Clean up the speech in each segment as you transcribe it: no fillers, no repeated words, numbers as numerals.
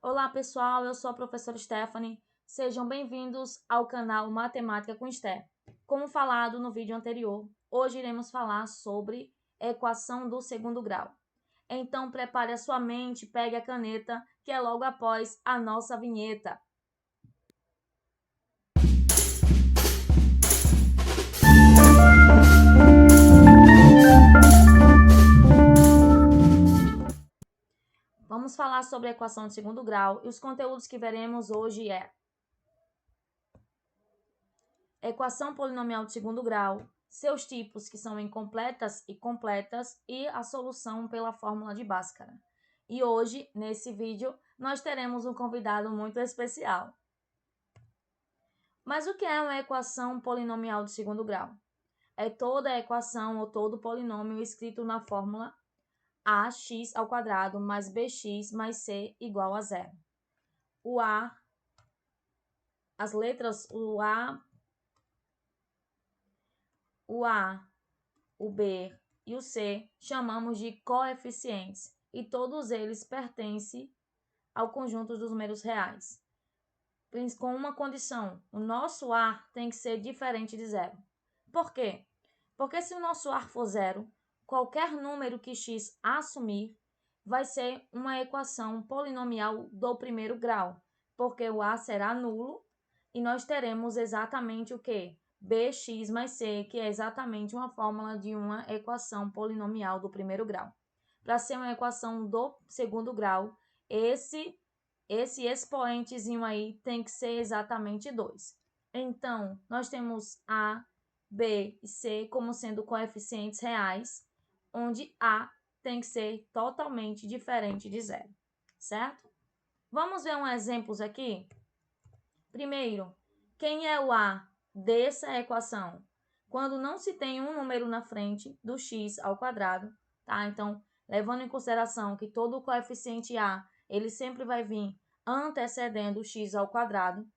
Olá pessoal, eu sou a professora Stephanie. Sejam bem-vindos ao canal Matemática com Sté. Como falado no vídeo anterior, hoje iremos falar sobre equação do segundo grau. Então prepare a sua mente, pegue a caneta, que é logo após a nossa vinheta. Vamos falar sobre a equação de segundo grau e os conteúdos que veremos hoje é equação polinomial de segundo grau, seus tipos que são incompletas e completas e a solução pela fórmula de Bhaskara. E hoje, nesse vídeo, nós teremos um convidado muito especial. Mas o que é uma equação polinomial de segundo grau? É toda a equação ou todo polinômio escrito na fórmula ax² mais bx mais c igual a zero. O a, as letras o a, o b e o c chamamos de coeficientes e todos eles pertencem ao conjunto dos números reais. Com uma condição, o nosso a tem que ser diferente de zero. Por quê? Porque se o nosso a for zero, qualquer número que x assumir vai ser uma equação polinomial do primeiro grau, porque o a será nulo e nós teremos exatamente o quê? Bx mais c, que é exatamente uma fórmula de uma equação polinomial do primeiro grau. Para ser uma equação do segundo grau, esse expoentezinho aí tem que ser exatamente 2. Então, nós temos A, B e C como sendo coeficientes reais, onde A tem que ser totalmente diferente de zero, certo? Vamos ver uns exemplos aqui? Primeiro, quem é o A dessa equação? Quando não se tem um número na frente do x ao quadrado, tá? Então, levando em consideração que todo o coeficiente A, ele sempre vai vir antecedendo o x ao quadrado,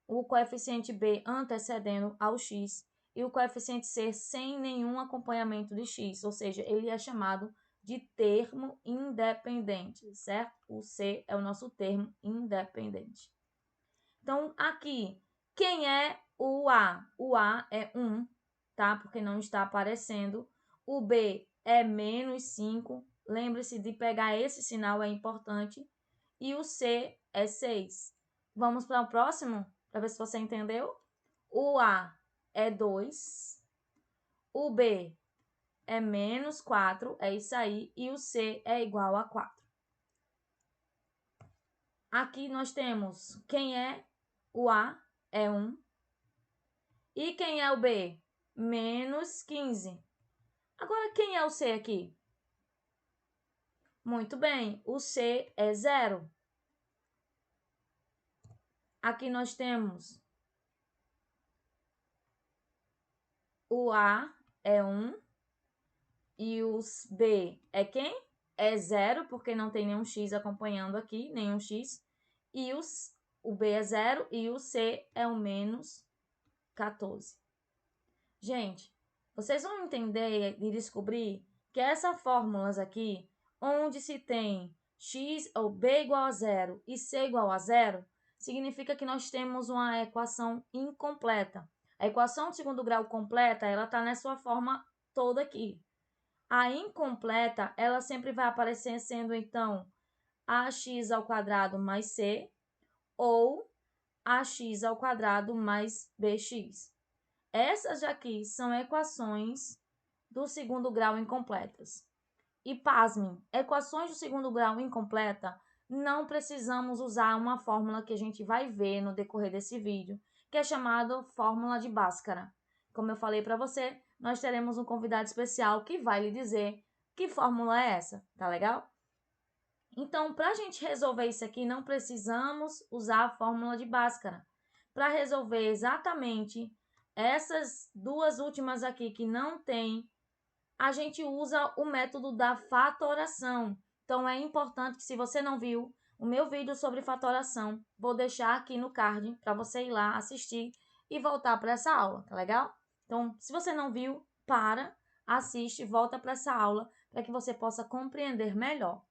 o coeficiente B antecedendo ao x e o coeficiente C sem nenhum acompanhamento de x, ou seja, ele é chamado de termo independente, certo? O C é o nosso termo independente. Então, aqui, quem é o A? O A é 1, tá? Porque não está aparecendo. O B é menos 5. Lembre-se de pegar esse sinal, é importante. E o C é 6. Vamos para o próximo, para ver se você entendeu. O A é 2. O B é menos 4, é isso aí. E o C é igual a 4. Aqui nós temos quem é o A, é 1. E quem é o B? Menos 15. Agora, quem é o C aqui? Muito bem, o C é 0. Aqui nós temos o A é 1 e o B é quem? É 0, porque não tem nenhum X acompanhando aqui, nenhum X. E o B é 0 e o C é o menos 14. Gente, vocês vão entender e descobrir que essas fórmulas aqui, onde se tem x ou b igual a 0 e c igual a 0, significa que nós temos uma equação incompleta. A equação de segundo grau completa, ela está na sua forma toda aqui. A incompleta, ela sempre vai aparecer sendo, então, ax² mais c ou ax² mais bx. Essas aqui são equações do segundo grau incompletas. E pasmem, equações do segundo grau incompleta, não precisamos usar uma fórmula que a gente vai ver no decorrer desse vídeo, que é chamada fórmula de Bhaskara. Como eu falei para você, nós teremos um convidado especial que vai lhe dizer que fórmula é essa, tá legal? Então, para a gente resolver isso aqui, não precisamos usar a fórmula de Bhaskara. Para resolver exatamente essas duas últimas aqui que não tem, a gente usa o método da fatoração. Então, é importante que, se você não viu o meu vídeo sobre fatoração, vou deixar aqui no card para você ir lá assistir e voltar para essa aula, tá legal? Então, se você não viu, assiste, volta para essa aula para que você possa compreender melhor.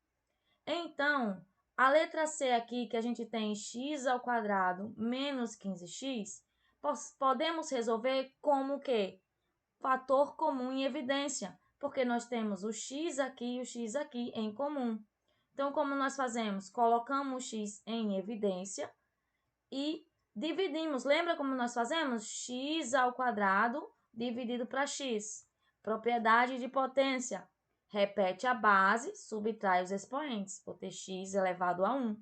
Então, A letra C aqui, que a gente tem x ao quadrado menos 15x, podemos resolver como o quê? Fator comum em evidência, porque nós temos o x aqui e o x aqui em comum. Então, como nós fazemos? Colocamos o x em evidência e dividimos. Lembra como nós fazemos? X ao quadrado dividido para x. Propriedade de potência. Repete a base, subtrai os expoentes. Vou ter x elevado a 1,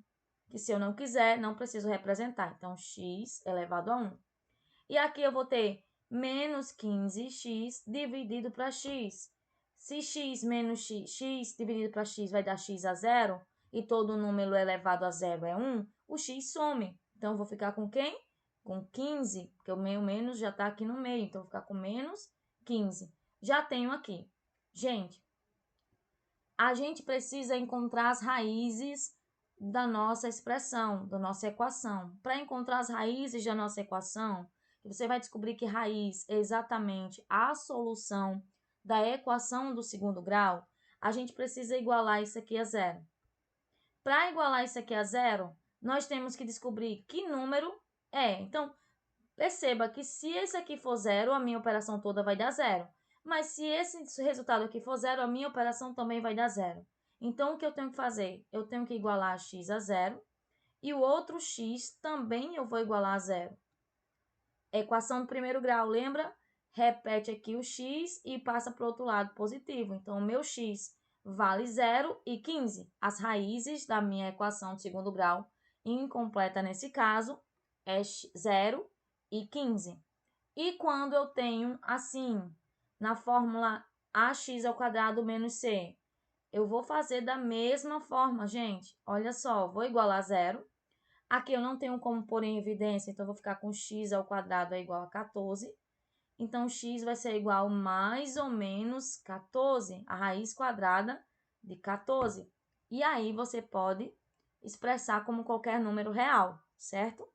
que se eu não quiser, não preciso representar. Então, x elevado a 1. E aqui eu vou ter menos 15x dividido para x. Se x menos x dividido para x vai dar x a 0, e todo número elevado a 0 é 1, o x some. Então, eu vou ficar com quem? Com 15, porque o meu menos já está aqui no meio. Então, eu vou ficar com menos 15. Já tenho aqui. Gente, a gente precisa encontrar as raízes da nossa expressão, da nossa equação. Para encontrar as raízes da nossa equação, você vai descobrir que raiz é exatamente a solução da equação do segundo grau, a gente precisa igualar isso aqui a zero. Para igualar isso aqui a zero, nós temos que descobrir que número é. Então, perceba que se esse aqui for zero, a minha operação toda vai dar zero. Mas se esse resultado aqui for zero, a minha operação também vai dar zero. Então, o que eu tenho que fazer? Eu tenho que igualar x a zero e o outro x também eu vou igualar a zero. Equação do primeiro grau, lembra? Repete aqui o x e passa para o outro lado positivo. Então, o meu x vale 0 e 15. As raízes da minha equação de segundo grau, incompleta nesse caso, é 0 e 15. E quando eu tenho assim, na fórmula ax ao quadrado menos c, eu vou fazer da mesma forma, gente. Olha só, vou igualar 0. Aqui eu não tenho como pôr em evidência, então eu vou ficar com x ao quadrado é igual a 14. Então, x vai ser igual mais ou menos 14, a raiz quadrada de 14. E aí, você pode expressar como qualquer número real, certo?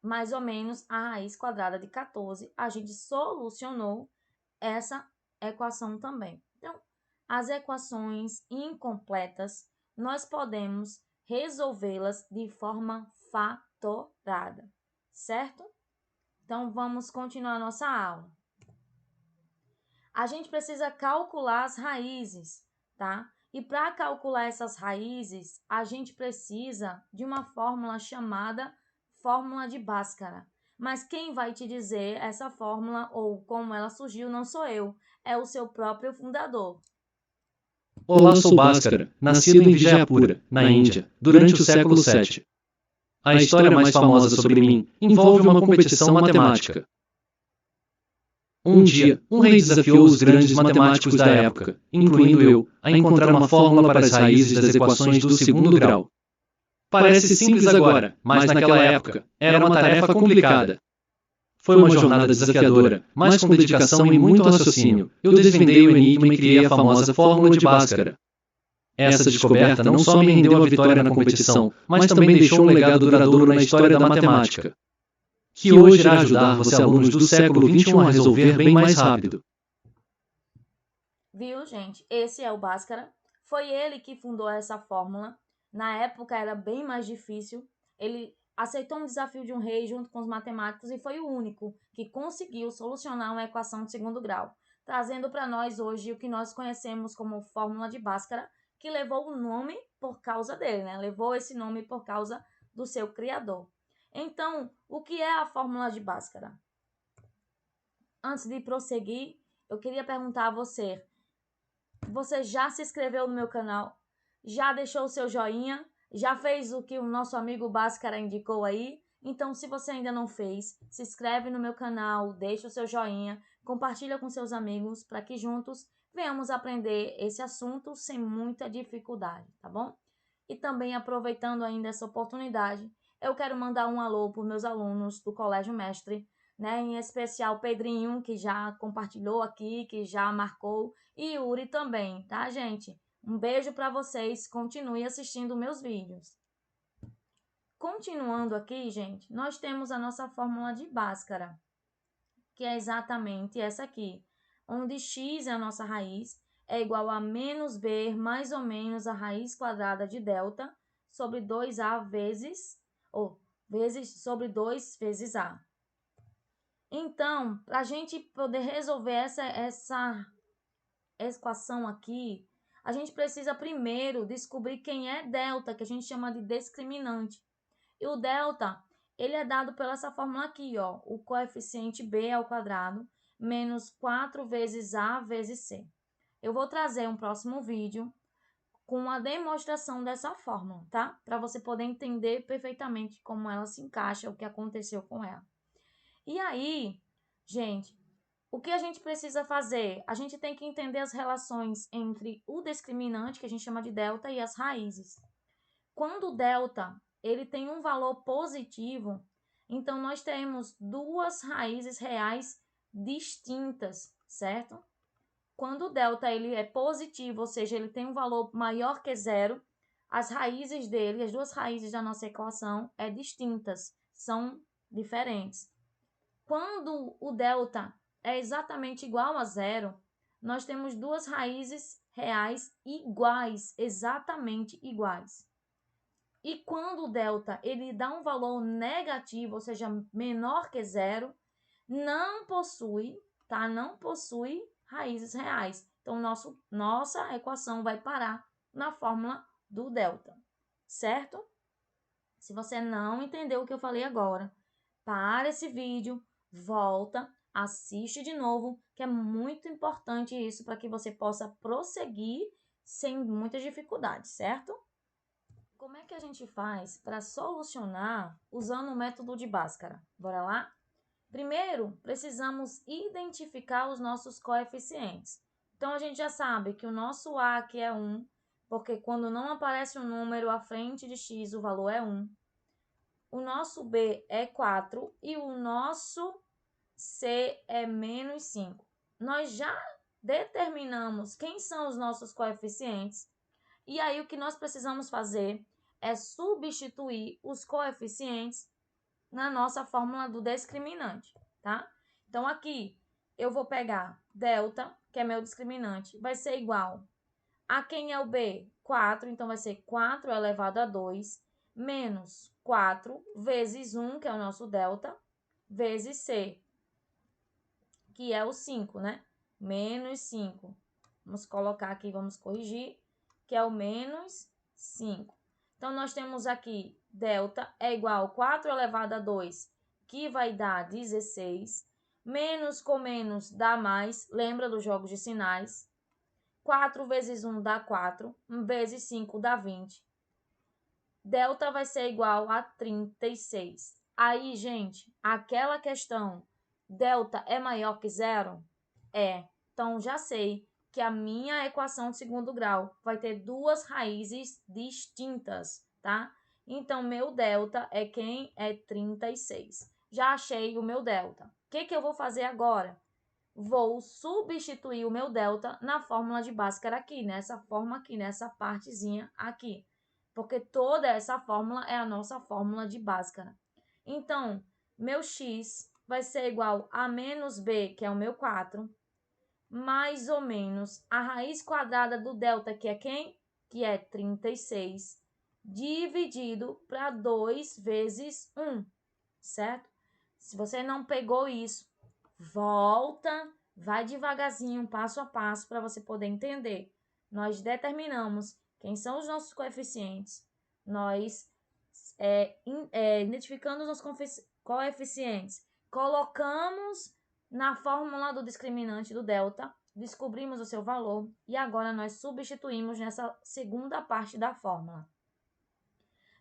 Mais ou menos a raiz quadrada de 14, a gente solucionou essa equação também. Então, as equações incompletas, nós podemos resolvê-las de forma fatorada, certo? Então, vamos continuar a nossa aula. A gente precisa calcular as raízes, tá? E para calcular essas raízes, a gente precisa de uma fórmula chamada fórmula de Bhaskara. Mas quem vai te dizer essa fórmula ou como ela surgiu não sou eu, é o seu próprio fundador. Olá, sou Bhaskara, nascido em Vijayapura, na Índia, durante o século VII. A história mais famosa sobre mim envolve uma competição matemática. Um dia, um rei desafiou os grandes matemáticos da época, incluindo eu, a encontrar uma fórmula para as raízes das equações do segundo grau. Parece simples agora, mas naquela época, era uma tarefa complicada. Foi uma jornada desafiadora, mas com dedicação e muito raciocínio, eu desvendei o enigma e criei a famosa fórmula de Bhaskara. Essa descoberta não só me rendeu a vitória na competição, mas também deixou um legado duradouro na história da matemática, que hoje irá ajudar você, alunos do século XXI, a resolver bem mais rápido. Viu, gente? Esse é o Bhaskara. Foi ele que fundou essa fórmula. Na época era bem mais difícil. Ele aceitou um desafio de um rei junto com os matemáticos e foi o único que conseguiu solucionar uma equação de segundo grau, trazendo para nós hoje o que nós conhecemos como fórmula de Bhaskara, que levou o nome por causa dele, né? Levou esse nome por causa do seu criador. Então, o que é a fórmula de Bhaskara? Antes de prosseguir, eu queria perguntar a você, você já se inscreveu no meu canal? Já deixou o seu joinha? Já fez o que o nosso amigo Bhaskara indicou aí? Então, se você ainda não fez, se inscreve no meu canal, deixa o seu joinha, compartilha com seus amigos para que juntos venhamos aprender esse assunto sem muita dificuldade, tá bom? E também, aproveitando ainda essa oportunidade, eu quero mandar um alô para os meus alunos do Colégio Mestre, né? Em especial Pedrinho, que já compartilhou aqui, que já marcou, e Yuri também, tá, gente? Um beijo para vocês, continue assistindo meus vídeos. Continuando aqui, gente, nós temos a nossa fórmula de Bhaskara, que é exatamente essa aqui, onde x é a nossa raiz, é igual a menos b mais ou menos a raiz quadrada de delta sobre 2a vezes, sobre 2 vezes a. Então, para a gente poder resolver essa equação aqui, a gente precisa primeiro descobrir quem é delta, que a gente chama de discriminante. E o delta, ele é dado pela essa fórmula aqui, ó, o coeficiente b ao quadrado menos 4 vezes a vezes c. Eu vou trazer um próximo vídeo com a demonstração dessa fórmula, tá? Para você poder entender perfeitamente como ela se encaixa, o que aconteceu com ela. E aí, gente, o que a gente precisa fazer? A gente tem que entender as relações entre o discriminante, que a gente chama de delta, e as raízes. Quando o delta ele tem um valor positivo, então nós temos duas raízes reais distintas, certo? Quando o delta ele é positivo, ou seja, ele tem um valor maior que zero, as raízes dele, as duas raízes da nossa equação, é distintas, são diferentes. Quando o delta é exatamente igual a zero, nós temos duas raízes reais iguais, exatamente iguais. E quando o delta ele dá um valor negativo, ou seja, menor que zero, não possui, tá? Não possui raízes reais. Então, nossa equação vai parar na fórmula do delta, certo? Se você não entendeu o que eu falei agora, para esse vídeo, volta, assiste de novo, que é muito importante isso para que você possa prosseguir sem muitas dificuldades, certo? Como é que a gente faz para solucionar usando o método de Bhaskara? Bora lá? Primeiro, precisamos identificar os nossos coeficientes. Então, a gente já sabe que o nosso A aqui é 1, porque quando não aparece um número à frente de x, o valor é 1. O nosso B é 4 e o nosso C é menos 5. Nós já determinamos quem são os nossos coeficientes. E aí, o que nós precisamos fazer é substituir os coeficientes na nossa fórmula do discriminante, tá? Então, aqui eu vou pegar delta, que é meu discriminante, vai ser igual a quem é o B? 4, então vai ser 4 elevado a 2, menos 4 vezes 1, que é o nosso delta, vezes C, que é o 5, né? Menos 5. Vamos colocar aqui, vamos corrigir, que é o menos 5. Então, nós temos aqui delta é igual a 4 elevado a 2, que vai dar 16. Menos com menos dá mais, lembra dos jogos de sinais. 4 vezes 1 dá 4, 1 vezes 5 dá 20. Delta vai ser igual a 36. Aí, gente, aquela questão, delta é maior que zero? É. Então, já sei que a minha equação de segundo grau vai ter duas raízes distintas, tá? Então, meu delta é quem? É 36. Já achei o meu delta. O que eu vou fazer agora? Vou substituir o meu delta na fórmula de Bhaskara aqui, nessa forma aqui, nessa partezinha aqui. Porque toda essa fórmula é a nossa fórmula de Bhaskara. Então, meu x vai ser igual a menos b, que é o meu 4, mais ou menos a raiz quadrada do delta, que é quem? Que é 36, dividido para 2 vezes 1, certo? Se você não pegou isso, volta, vai devagarzinho, passo a passo, para você poder entender. Nós determinamos quem são os nossos coeficientes, nós identificando os nossos coeficientes, colocamos na fórmula do discriminante do delta, descobrimos o seu valor e agora nós substituímos nessa segunda parte da fórmula.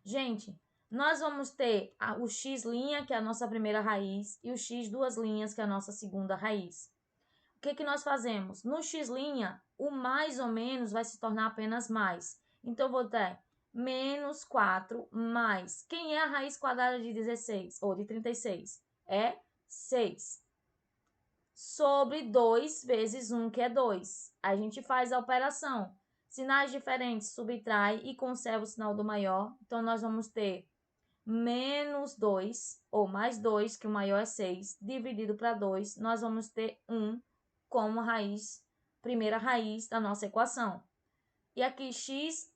Gente, nós vamos ter o x', que é a nossa primeira raiz, e o x duas linhas, que é a nossa segunda raiz. O que nós fazemos? No x', o mais ou menos vai se tornar apenas mais. Então, eu vou ter menos 4 mais. Quem é a raiz quadrada de 16? Ou de 36? É 6. Sobre 2 vezes 1, que é 2. A gente faz a operação. Sinais diferentes, subtrai e conserva o sinal do maior. Então, nós vamos ter menos 2, ou mais 2, que o maior é 6, dividido para 2, nós vamos ter 1 como raiz primeira raiz da nossa equação. E aqui x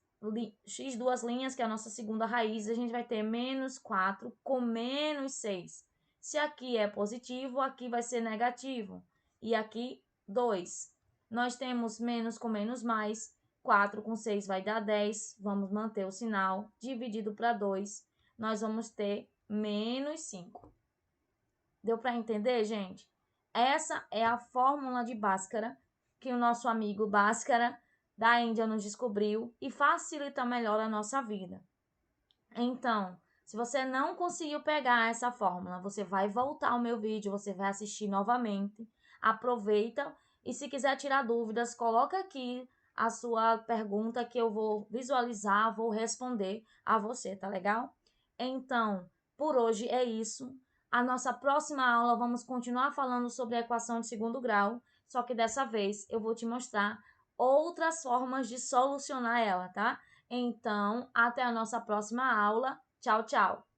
duas linhas, que é a nossa segunda raiz, a gente vai ter menos 4 com menos 6. Se aqui é positivo, aqui vai ser negativo. E aqui 2. Nós temos menos com menos mais. 4 com 6 vai dar 10. Vamos manter o sinal. Dividido para 2, nós vamos ter menos 5. Deu para entender, gente? Essa é a fórmula de Bhaskara que o nosso amigo Bhaskara da Índia nos descobriu e facilita melhor a nossa vida. Então, se você não conseguiu pegar essa fórmula, você vai voltar ao meu vídeo, você vai assistir novamente, aproveita e se quiser tirar dúvidas, coloca aqui a sua pergunta que eu vou visualizar, vou responder a você, tá legal? Então, por hoje é isso. A nossa próxima aula vamos continuar falando sobre a equação de segundo grau, só que dessa vez eu vou te mostrar outras formas de solucionar ela, tá? Então, até a nossa próxima aula. Tchau, tchau!